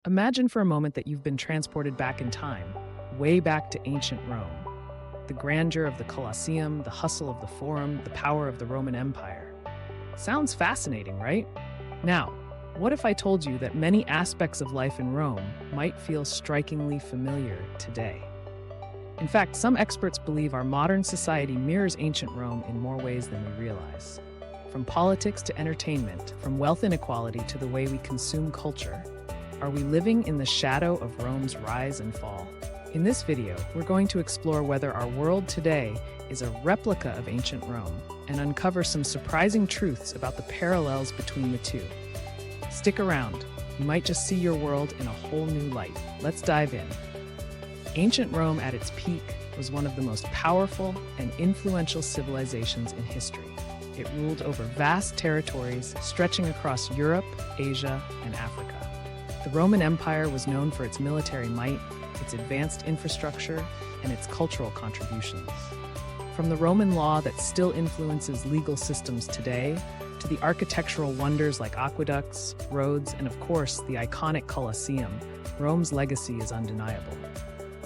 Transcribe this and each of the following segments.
Imagine for a moment that you've been transported back in time, way back to ancient Rome. The grandeur of the Colosseum, the hustle of the Forum, the power of the Roman Empire. Sounds fascinating, right? Now, what if I told you that many aspects of life in Rome might feel strikingly familiar today? In fact, some experts believe our modern society mirrors ancient Rome in more ways than we realize. From politics to entertainment, from wealth inequality to the way we consume culture, are we living in the shadow of Rome's rise and fall? In this video, we're going to explore whether our world today is a replica of ancient Rome and uncover some surprising truths about the parallels between the two. Stick around, you might just see your world in a whole new light. Let's dive in. Ancient Rome at its peak was one of the most powerful and influential civilizations in history. It ruled over vast territories stretching across Europe, Asia, and Africa. The Roman Empire was known for its military might, its advanced infrastructure, and its cultural contributions. From the Roman law that still influences legal systems today, to the architectural wonders like aqueducts, roads, and of course, the iconic Colosseum, Rome's legacy is undeniable.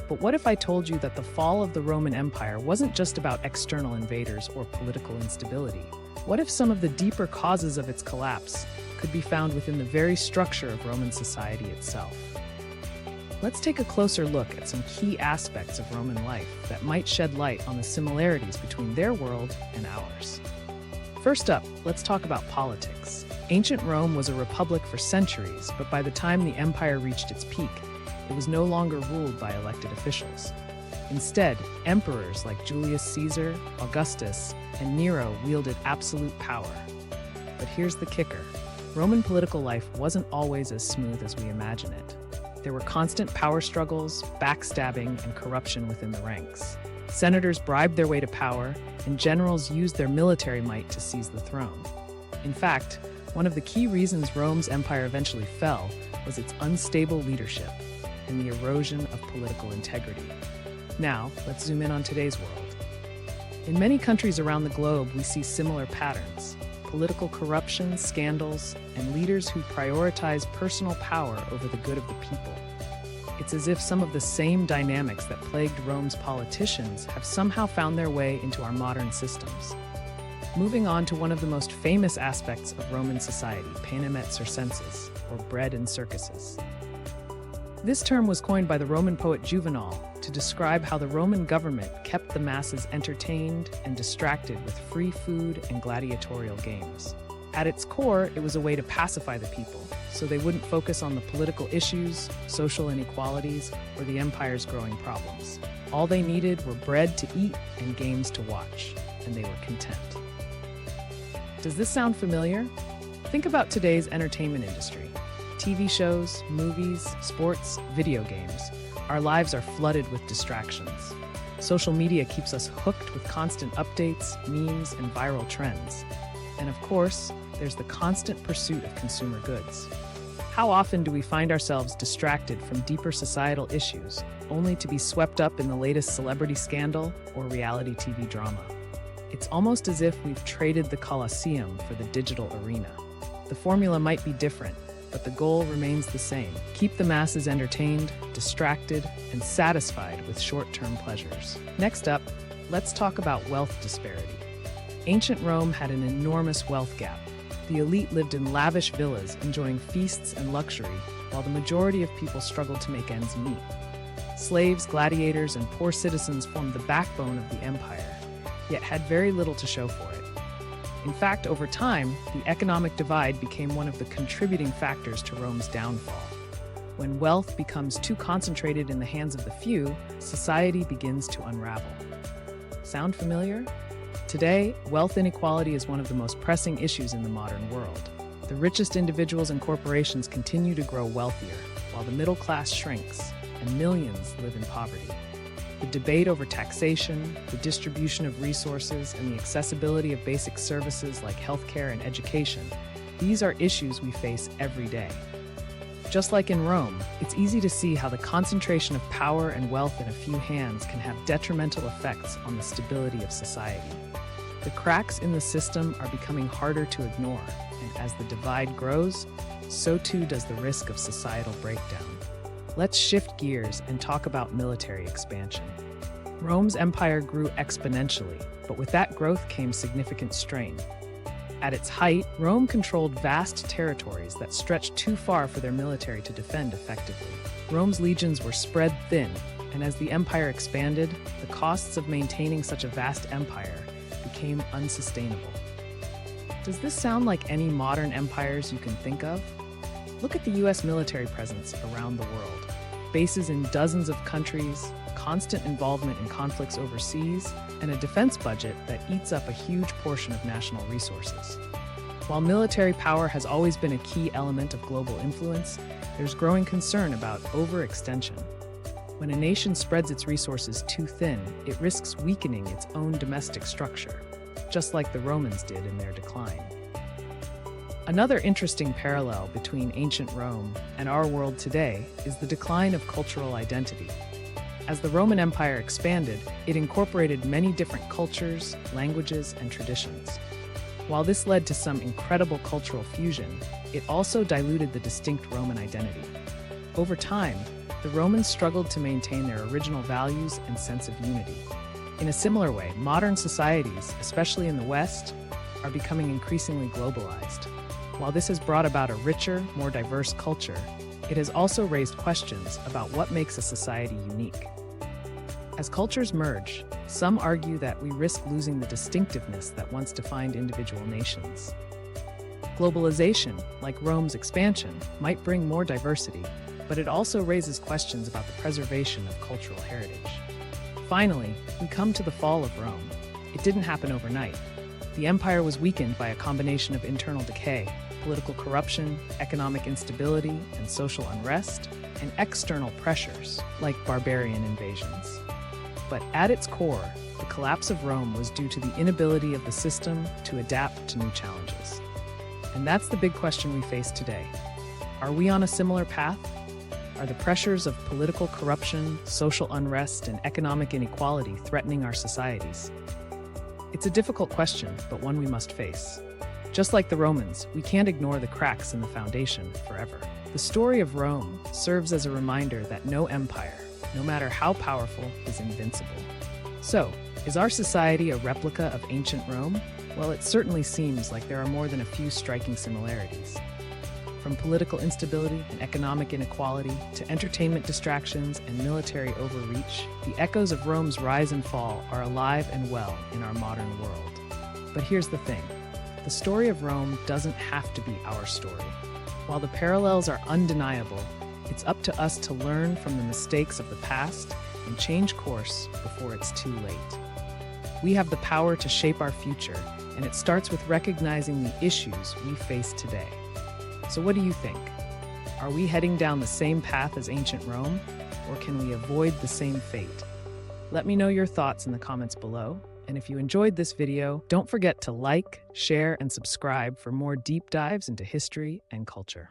But what if I told you that the fall of the Roman Empire wasn't just about external invaders or political instability? What if some of the deeper causes of its collapse could be found within the very structure of Roman society itself? Let's take a closer look at some key aspects of Roman life that might shed light on the similarities between their world and ours. First up, let's talk about politics. Ancient Rome was a republic for centuries, but by the time the empire reached its peak, it was no longer ruled by elected officials. Instead, emperors like Julius Caesar, Augustus, and Nero wielded absolute power. But here's the kicker. Roman political life wasn't always as smooth as we imagine it. There were constant power struggles, backstabbing, and corruption within the ranks. Senators bribed their way to power, and generals used their military might to seize the throne. In fact, one of the key reasons Rome's empire eventually fell was its unstable leadership and the erosion of political integrity. Now, let's zoom in on today's world. In many countries around the globe, we see similar patterns: political corruption, scandals, and leaders who prioritize personal power over the good of the people. It's as if some of the same dynamics that plagued Rome's politicians have somehow found their way into our modern systems. Moving on to one of the most famous aspects of Roman society, panem et circenses, or bread and circuses. This term was coined by the Roman poet Juvenal to describe how the Roman government kept the masses entertained and distracted with free food and gladiatorial games. At its core, it was a way to pacify the people, so they wouldn't focus on the political issues, social inequalities, or the empire's growing problems. All they needed were bread to eat and games to watch, and they were content. Does this sound familiar? Think about today's entertainment industry. TV shows, movies, sports, video games. Our lives are flooded with distractions. Social media keeps us hooked with constant updates, memes, and viral trends. And of course, there's the constant pursuit of consumer goods. How often do we find ourselves distracted from deeper societal issues, only to be swept up in the latest celebrity scandal or reality TV drama? It's almost as if we've traded the Colosseum for the digital arena. The formula might be different, but the goal remains the same: keep the masses entertained, distracted, and satisfied with short-term pleasures. Next up, let's talk about wealth disparity. Ancient Rome had an enormous wealth gap. The elite lived in lavish villas, enjoying feasts and luxury, while the majority of people struggled to make ends meet. Slaves, gladiators, and poor citizens formed the backbone of the empire, yet had very little to show for it. In fact, over time, the economic divide became one of the contributing factors to Rome's downfall. When wealth becomes too concentrated in the hands of the few, society begins to unravel. Sound familiar? Today, wealth inequality is one of the most pressing issues in the modern world. The richest individuals and corporations continue to grow wealthier, while the middle class shrinks, and millions live in poverty. The debate over taxation, the distribution of resources, and the accessibility of basic services like healthcare and education, these are issues we face every day. Just like in Rome, it's easy to see how the concentration of power and wealth in a few hands can have detrimental effects on the stability of society. The cracks in the system are becoming harder to ignore, and as the divide grows, so too does the risk of societal breakdown. Let's shift gears and talk about military expansion. Rome's empire grew exponentially, but with that growth came significant strain. At its height, Rome controlled vast territories that stretched too far for their military to defend effectively. Rome's legions were spread thin, and as the empire expanded, the costs of maintaining such a vast empire became unsustainable. Does this sound like any modern empires you can think of? Look at the US military presence around the world. Bases in dozens of countries, constant involvement in conflicts overseas, and a defense budget that eats up a huge portion of national resources. While military power has always been a key element of global influence, there's growing concern about overextension. When a nation spreads its resources too thin, it risks weakening its own domestic structure, just like the Romans did in their decline. Another interesting parallel between ancient Rome and our world today is the decline of cultural identity. As the Roman Empire expanded, it incorporated many different cultures, languages, and traditions. While this led to some incredible cultural fusion, it also diluted the distinct Roman identity. Over time, the Romans struggled to maintain their original values and sense of unity. In a similar way, modern societies, especially in the West, are becoming increasingly globalized. While this has brought about a richer, more diverse culture, it has also raised questions about what makes a society unique. As cultures merge, some argue that we risk losing the distinctiveness that once defined individual nations. Globalization, like Rome's expansion, might bring more diversity, but it also raises questions about the preservation of cultural heritage. Finally, we come to the fall of Rome. It didn't happen overnight. The empire was weakened by a combination of internal decay, political corruption, economic instability, and social unrest, and external pressures, like barbarian invasions. But at its core, the collapse of Rome was due to the inability of the system to adapt to new challenges. And that's the big question we face today. Are we on a similar path? Are the pressures of political corruption, social unrest, and economic inequality threatening our societies? It's a difficult question, but one we must face. Just like the Romans, we can't ignore the cracks in the foundation forever. The story of Rome serves as a reminder that no empire, no matter how powerful, is invincible. So, is our society a replica of ancient Rome? Well, it certainly seems like there are more than a few striking similarities. From political instability and economic inequality to entertainment distractions and military overreach, the echoes of Rome's rise and fall are alive and well in our modern world. But here's the thing. The story of Rome doesn't have to be our story. While the parallels are undeniable, it's up to us to learn from the mistakes of the past and change course before it's too late. We have the power to shape our future, and it starts with recognizing the issues we face today. So what do you think? Are we heading down the same path as ancient Rome, or can we avoid the same fate? Let me know your thoughts in the comments below. And if you enjoyed this video, don't forget to like, share, and subscribe for more deep dives into history and culture.